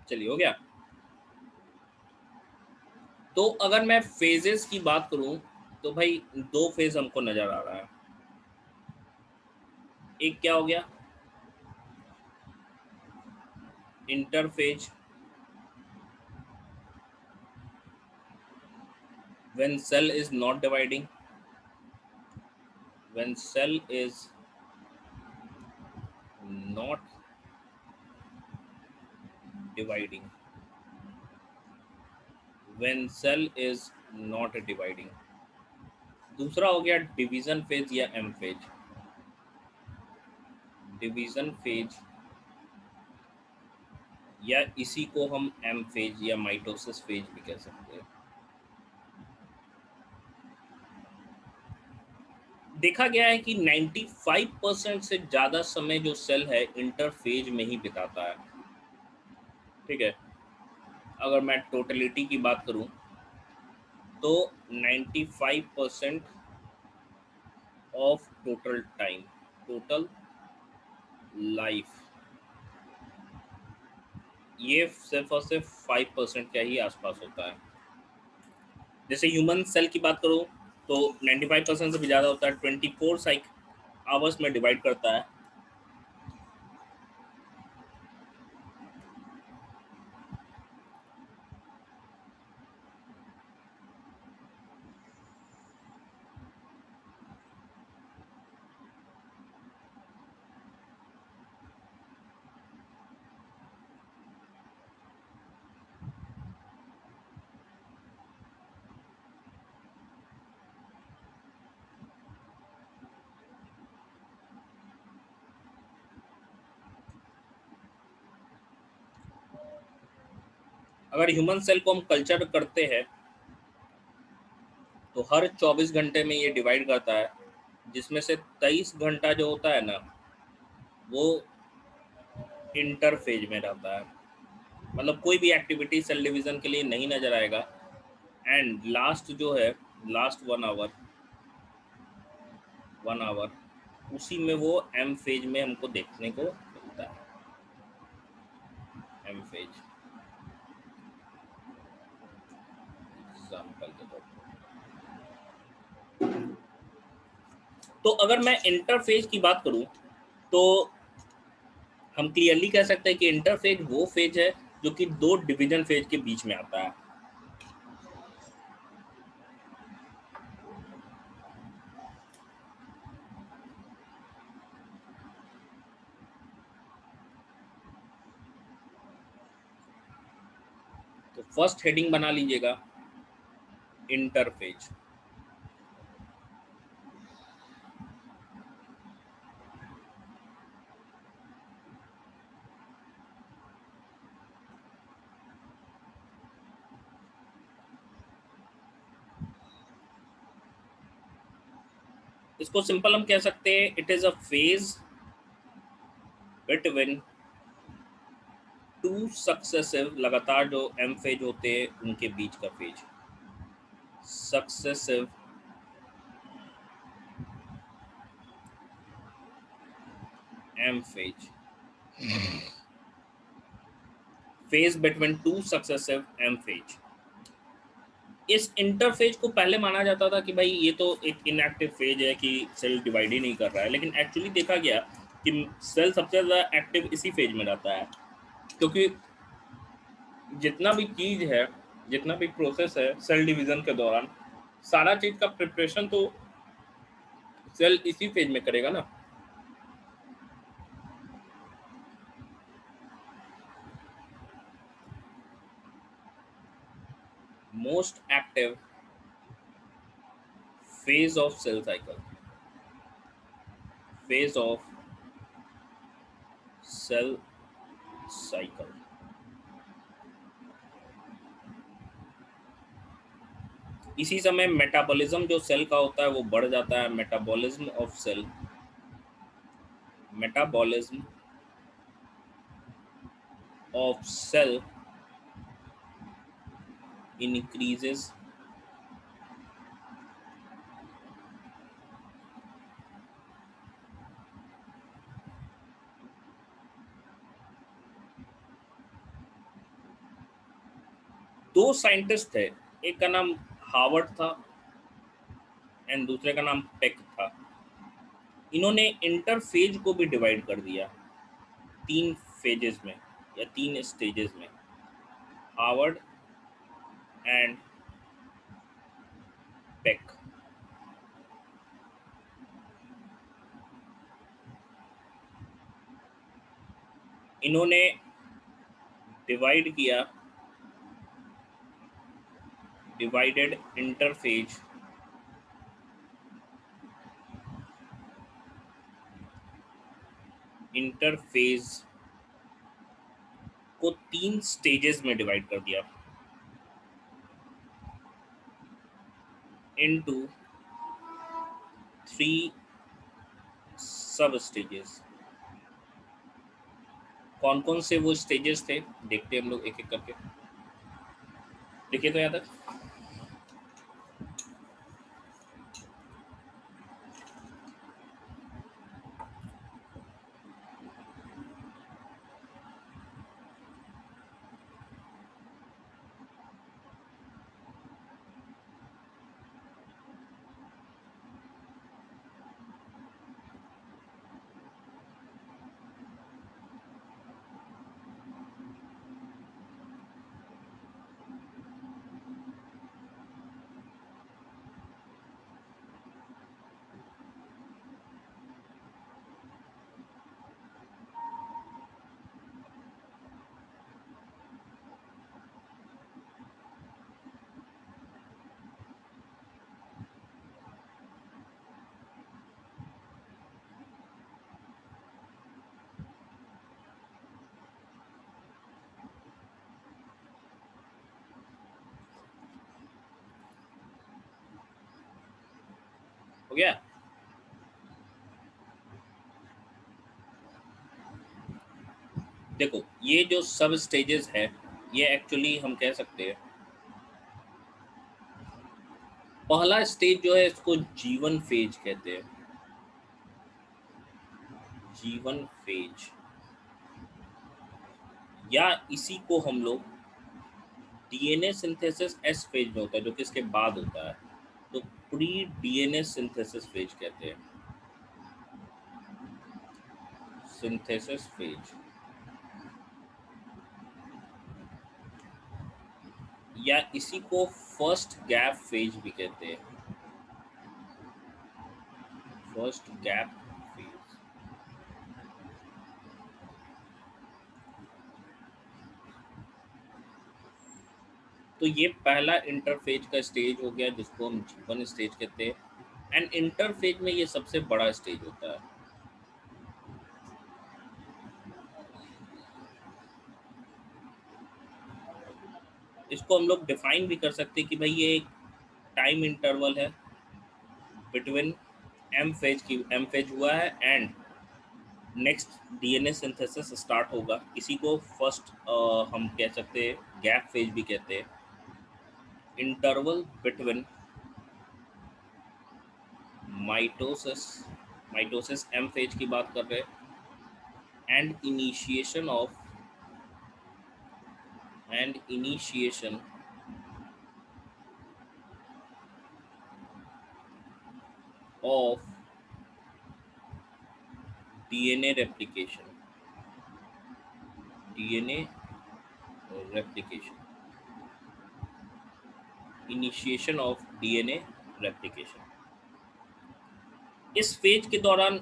चलिए हो गया। तो अगर मैं फेजेस की बात करूं तो भाई दो फेज हमको नजर आ रहा है। एक क्या हो गया, interphase, when cell is not dividing, when cell is not dividing, when cell is not dividing। दूसरा हो गया डिवीजन फेज या एम फेज। डिवीजन फेज या इसी को हम एम फेज या माइटोसिस फेज भी कह सकते हैं। देखा गया है कि 95% से ज़्यादा समय जो सेल है इंटरफेज में ही बिताता है। ठीक है, अगर मैं टोटलिटी की बात करूं तो 95% of total time, total life, ये सिर्फ और सिर्फ 5% के ही आसपास होता है। जैसे ह्यूमन सेल की बात करूँ तो 95% से भी ज़्यादा होता है, 24 साइक आवर्स में डिवाइड करता है। अगर ह्यूमन सेल को हम कल्चर करते हैं तो हर 24 घंटे में ये डिवाइड करता है, जिसमें से 23 घंटा जो होता है ना, वो इंटरफेज में रहता है। मतलब कोई भी एक्टिविटी सेल डिवीजन के लिए नहीं नजर आएगा। एंड लास्ट जो है, लास्ट 1 आवर उसी में वो एम फेज में हमको देखने को मिलता है। एम फेज एग्जाम्पल के तौर पर, तो अगर मैं इंटरफेज की बात करूं तो हम क्लियरली कह सकते हैं कि इंटरफेज वो फेज है जो कि दो डिवीजन फेज के बीच में आता है। तो फर्स्ट हेडिंग बना लीजिएगा, इंटरफेज। इसको सिंपल हम कह सकते हैं, it is a phase between two successive, लगातार जो एम फेज होते हैं उनके बीच का phase, successive M phase, phase between two successive M phase. इस इंटरफेज को पहले माना जाता था कि भाई ये तो एक इनएक्टिव फेज है कि सेल डिवाइड ही नहीं कर रहा है, लेकिन एक्चुअली देखा गया कि सेल सबसे ज़्यादा एक्टिव इसी फेज में रहता है, क्योंकि जितना भी चीज़ है, जितना भी प्रोसेस है सेल डिवीज़न के दौरान, सारा चीज़ का प्रिपरेशन तो सेल इसी फेज में करेगा ना। Most active phase of cell cycle, phase of cell cycle, इसी समय मेटाबॉलिज्म जो सेल का होता है वो बढ़ जाता है। Metabolism of cell, metabolism of cell increases, दो साइंटिस्ट थे, एक का नाम हार्वर्ड था एंड दूसरे का नाम पेक था। इन्होंने इंटरफेज को भी डिवाइड कर दिया तीन फेजेस में या तीन स्टेजेस में, हार्वर्ड एंड पेक। इन्होंने डिवाइड किया, डिवाइडेड इंटरफेज इंटरफेज को तीन स्टेजेस में डिवाइड कर दिया, इनटू थ्री सब स्टेजेस। कौन कौन से वो स्टेजेस थे देखते हैं हम लोग एक एक करके। देखिए तो यहाँ तक, गया। देखो ये जो सब स्टेजेस है, ये एक्चुअली हम कह सकते हैं, पहला स्टेज जो है इसको जीवन फेज कहते हैं। जीवन फेज, या इसी को हम लोग डीएनए सिंथेसिस एस फेज में होता है, जो कि इसके बाद होता है, तो प्री डीएनए सिंथेसिस फेज कहते हैं। सिंथेसिस फेज, या इसी को फर्स्ट गैप फेज भी कहते हैं। फर्स्ट गैप फेज, तो ये पहला इंटरफेज का स्टेज हो गया, जिसको हम जीवन स्टेज कहते हैं। एंड इंटरफेज में ये सबसे बड़ा स्टेज होता है। इसको हम लोग डिफाइन भी कर सकते हैं कि भाई ये एक टाइम इंटरवल है बिटवीन एम फेज हुआ है and next DNA synthesis start होगा। इसी को फर्स्ट हम कह सकते हैं गैप फेज भी कहते हैं। Interval between mitosis, mitosis M phase की बात कर रहे हैं, and initiation of DNA replication. DNA replication, initiation of DNA replication. इस फेज के दौरान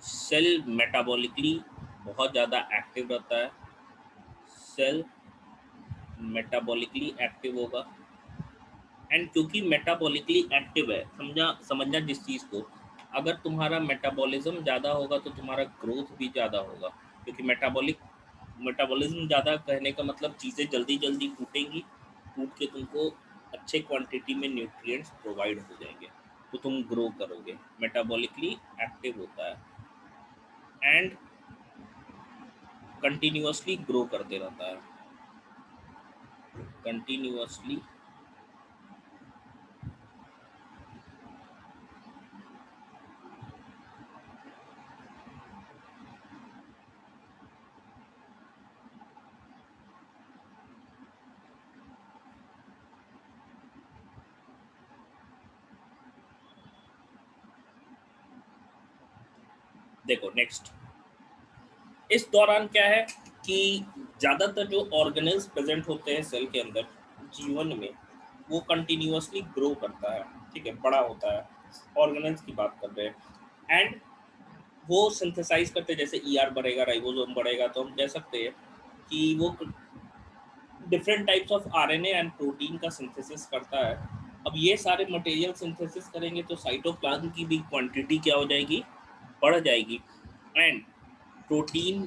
सेल मेटाबॉलिकली बहुत ज़्यादा एक्टिव रहता है। सेल मेटाबॉलिकली एक्टिव होगा, एंड क्योंकि मेटाबॉलिकली एक्टिव है, समझना जिस चीज़ को, अगर तुम्हारा मेटाबॉलिज्म ज़्यादा होगा तो तुम्हारा ग्रोथ भी ज़्यादा होगा। क्योंकि मेटाबॉलिज्म ज़्यादा कहने का मतलब चीज़ें जल्दी जल्दी फूटेंगी, फूट के तुमको अच्छे क्वांटिटी में न्यूट्रिएंट्स प्रोवाइड हो जाएंगे, तो तुम ग्रो करोगे। मेटाबॉलिकली एक्टिव होता है एंड कंटिन्यूअसली ग्रो करते रहता है। कंटिन्यूअसली देखो नेक्स्ट, इस दौरान क्या है कि ज़्यादातर जो ऑर्गेनेल्स प्रेजेंट होते हैं सेल के अंदर जीवन में, वो कंटिन्यूअसली ग्रो करता है, ठीक है, बड़ा होता है। ऑर्गेनेल्स की बात कर रहे हैं एंड वो सिंथेसाइज करते हैं। जैसे ईआर बढ़ेगा, राइबोसोम बढ़ेगा, तो हम कह सकते हैं कि वो different types of RNA and protein का सिंथेसिस करता है। अब ये सारे मटेरियल सिंथेसिस करेंगे तो साइटोप्लाज्म की भी क्वांटिटी क्या हो जाएगी, बढ़ जाएगी। एंड प्रोटीन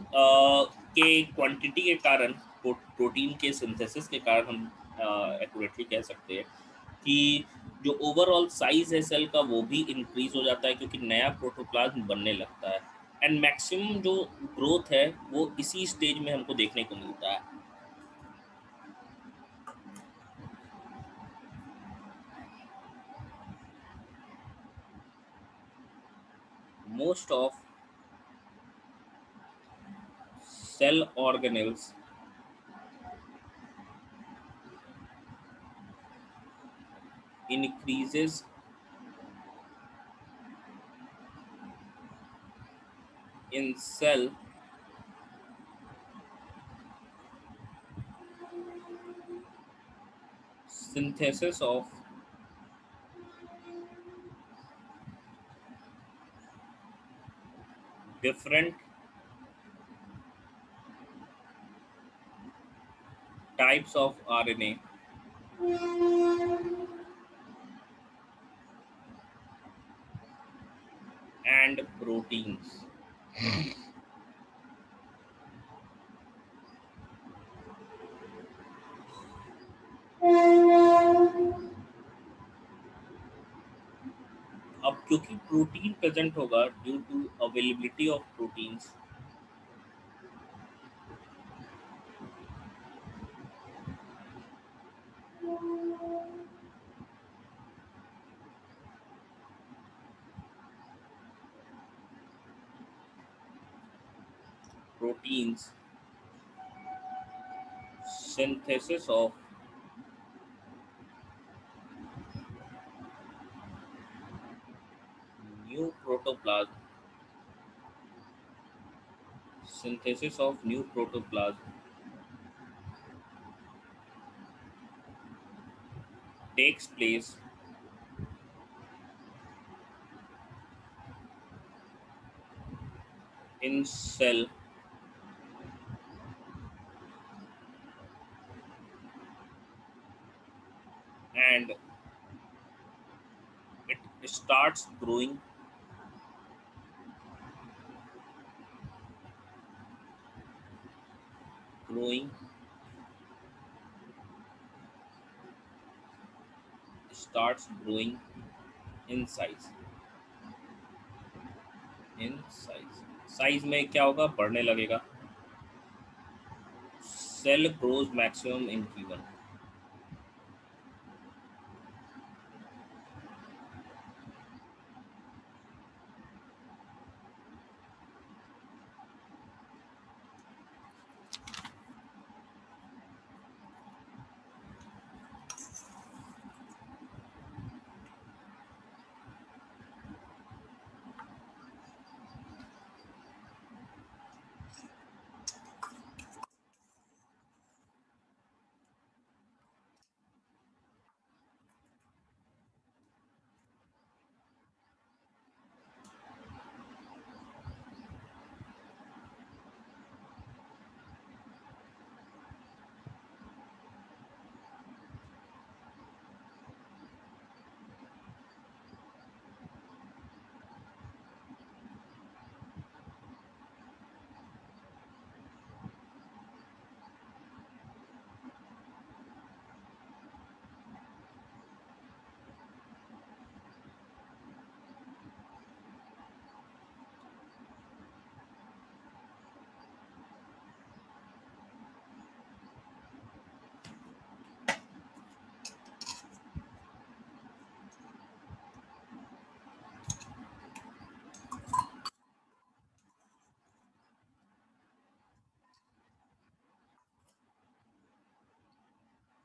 के क्वांटिटी के कारण, प्रोटीन के सिंथेसिस के कारण हम एक्यूरेटली कह सकते हैं कि जो ओवरऑल साइज है सेल का वो भी इंक्रीज हो जाता है, क्योंकि नया प्रोटोप्लाज्म बनने लगता है। एंड मैक्सिमम जो ग्रोथ है वो इसी स्टेज में हमको देखने को मिलता है। Most of cell organelles increases in cell synthesis of different types of RNA and proteins। अब क्योंकि प्रोटीन प्रेजेंट होगा due to availability of proteins proteins synthesis of new protoplasm synthesis of new protoplasm takes place in cell and it starts growing starts growing in size में क्या होगा, बढ़ने लगेगा. Cell grows maximum in Q1.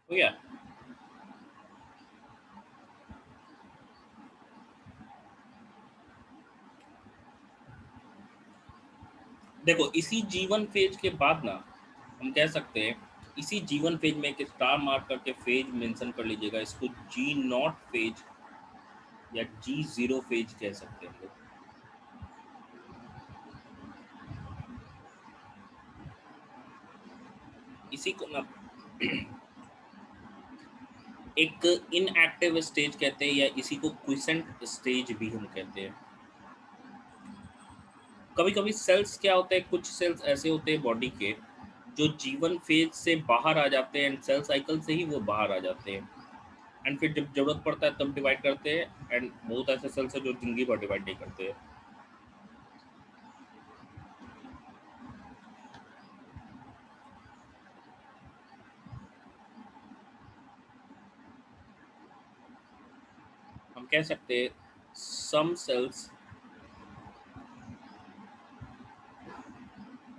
तो या देखो, इसी जीवन फेज के बाद ना हम कह सकते हैं, इसी जीवन फेज में एक स्टार मार्क करके फेज मेंशन कर लीजिएगा, इसको G0 फेज या G0 फेज कह सकते हैं हम लोग. इसी को ना एक इनएक्टिव स्टेज कहते हैं, या इसी को क्विसेंट स्टेज भी हम कहते हैं. कभी कभी सेल्स क्या होते हैं, कुछ सेल्स ऐसे होते हैं बॉडी के जो जीवन फेज से बाहर आ जाते हैं एंड सेल साइकिल से ही वो बाहर आ जाते हैं, एंड फिर जब जरूरत पड़ता है तब डिवाइड करते हैं, एंड बहुत ऐसे सेल्स हैं जो जिंदगी भर डिवाइड नहीं करते हैं. हम कह सकते हैं सम सेल्स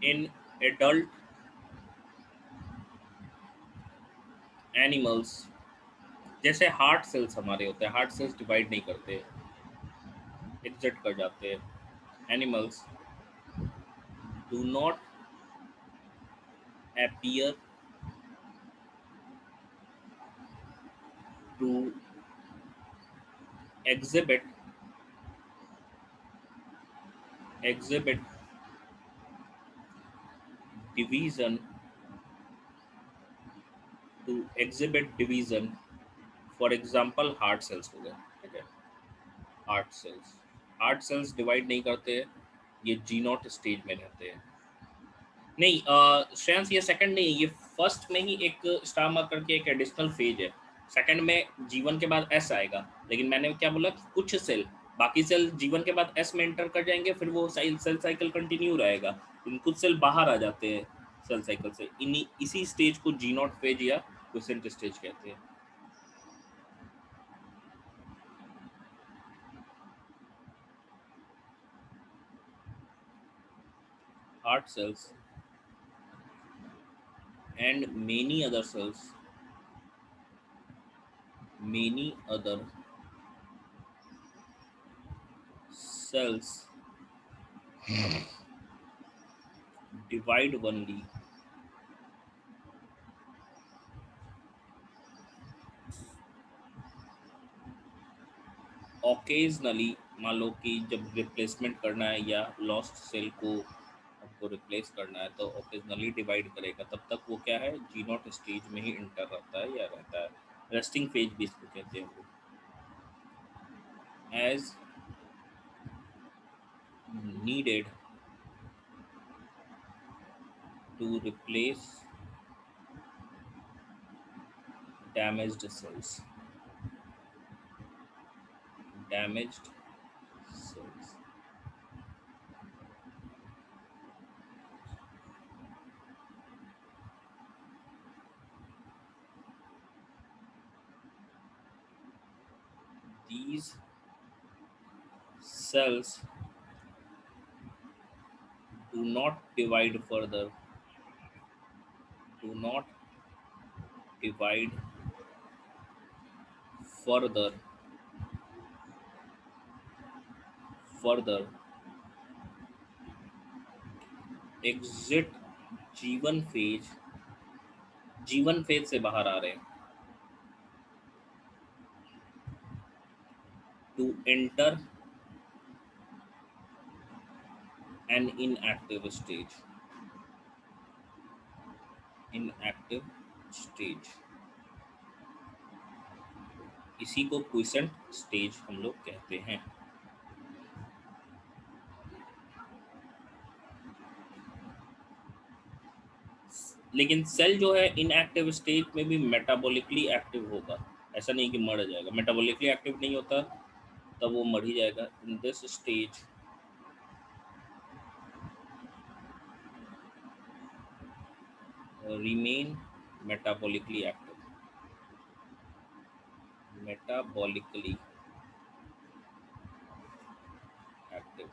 इन एडल्ट एनिमल्स, जैसे हार्ट सेल्स हमारे होते हैं, हार्ट सेल्स डिवाइड नहीं करते, एग्जिट कर जाते हैं. Animals do not appear to exhibit division for example heart cells हो गए. ठीक है, हार्ट सेल्स डिवाइड नहीं करते, ये G0 स्टेज में रहते हैं. नहीं श्रेयांश, ये सेकंड नहीं, ये फर्स्ट में ही एक स्टार मार्क करके एक एडिशनल फेज है. सेकंड में जीवन के बाद एस आएगा, लेकिन मैंने क्या बोला कि कुछ सेल बाकी सेल जीवन के बाद एस में एंटर कर जाएंगे, फिर वो सेल साइकिल कंटिन्यू रहेगा, लेकिन कुछ सेल बाहर आ जाते हैं सेल साइकिल से। इन्हीं इसी स्टेज को जी नॉट फेज या क्विसेंट स्टेज कहते हैं। Heart cells and many other cells divide only occasionally। मान लो कि जब रिप्लेसमेंट करना है या लॉस्ट सेल को आपको रिप्लेस करना है तो ओकेजनली डिवाइड करेगा, तब तक वो क्या है, जी नॉट स्टेज में ही इंटर रहता है या रहता है। रेस्टिंग फेज भी इसको कहते हैं। As needed to replace damaged cells, damaged cells। These cells do not divide further, do not divide further, further, exit जीवन फेज, जीवन फेज से बाहर आ रहे हैं, to enter an inactive stage, inactive stage. इसी को क्विसेंट स्टेज हम लोग कहते हैं। लेकिन सेल जो है इनएक्टिव स्टेज में भी मेटाबॉलिकली एक्टिव होगा, ऐसा नहीं कि मर जाएगा। मेटाबॉलिकली एक्टिव नहीं होता तब वो मर ही जाएगा। In this stage remain metabolically active, metabolically active।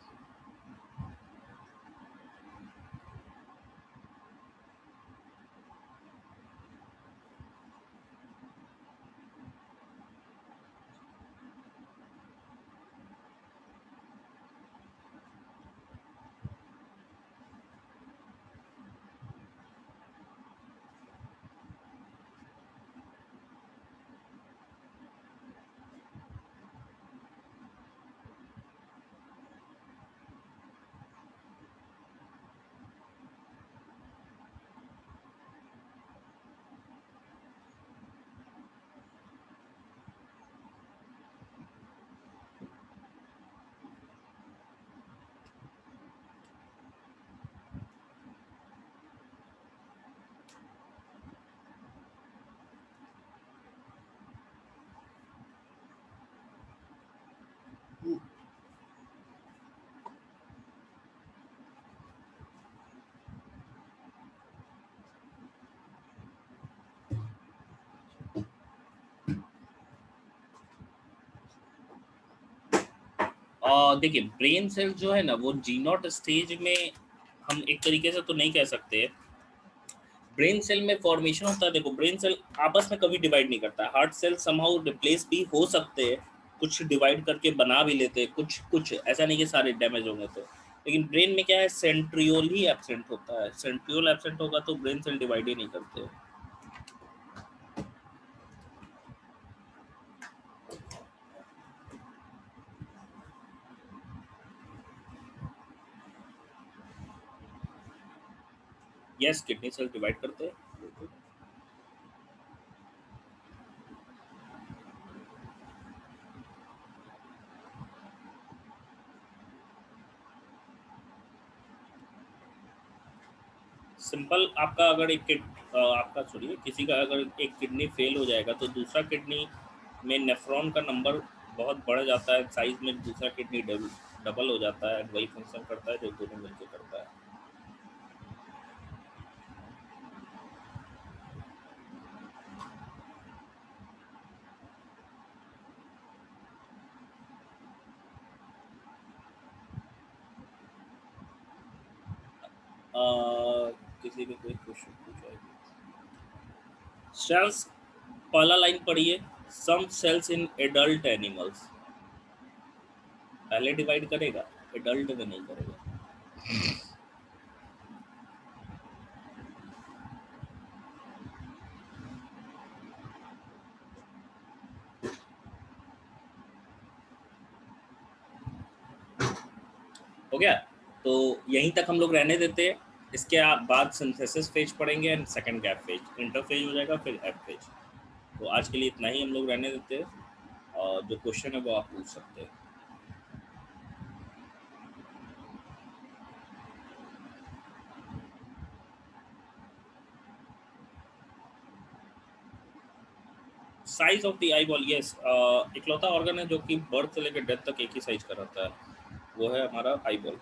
देखिए ब्रेन सेल जो है ना वो जी नॉट स्टेज में हम एक तरीके से तो नहीं कह सकते। ब्रेन सेल में फॉर्मेशन होता है, देखो ब्रेन सेल आपस में कभी डिवाइड नहीं करता। हार्ट सेल समहाउ रिप्लेस भी हो सकते हैं, कुछ डिवाइड करके बना भी लेते हैं, कुछ कुछ ऐसा नहीं कि सारे डैमेज होंगे तो। लेकिन ब्रेन में क्या है, सेंट्रियोल ही एब्सेंट होता है। सेंट्रियोल एब्सेंट होगा तो ब्रेन सेल डिवाइड ही नहीं करते। यस, किडनी सेल डिवाइड करते हैं। सिंपल, आपका अगर आपका छोड़िए, किसी का अगर एक किडनी फेल हो जाएगा तो दूसरा किडनी में नेफ्रॉन का नंबर बहुत बढ़ जाता है साइज में, दूसरा किडनी डबल हो जाता है, वही फंक्शन करता है जो दोनों मिलकर करता है। किसी ने कोई क्वेश्चन पूछा है? सेल्स, पहला लाइन पढ़िए। सम सेल्स इन एडल्ट एनिमल्स, पहले डिवाइड करेगा, एडल्ट में नहीं करेगा। हो गया? तो यहीं तक हम लोग रहने देते हैं। इसके बाद सिंथेसिस फेज पढ़ेंगे and second gap phase, interphase हो जाएगा, फिर एफ फेज। तो आज के लिए इतना ही हम लोग रहने देते हैं, और जो क्वेश्चन है वो आप पूछ सकते हैं। Size of the eye ball, yes, इकलौता ऑर्गन है जो कि बर्थ से लेकर डेथ तक एक ही साइज का रहता है, वो है हमारा आई बॉल।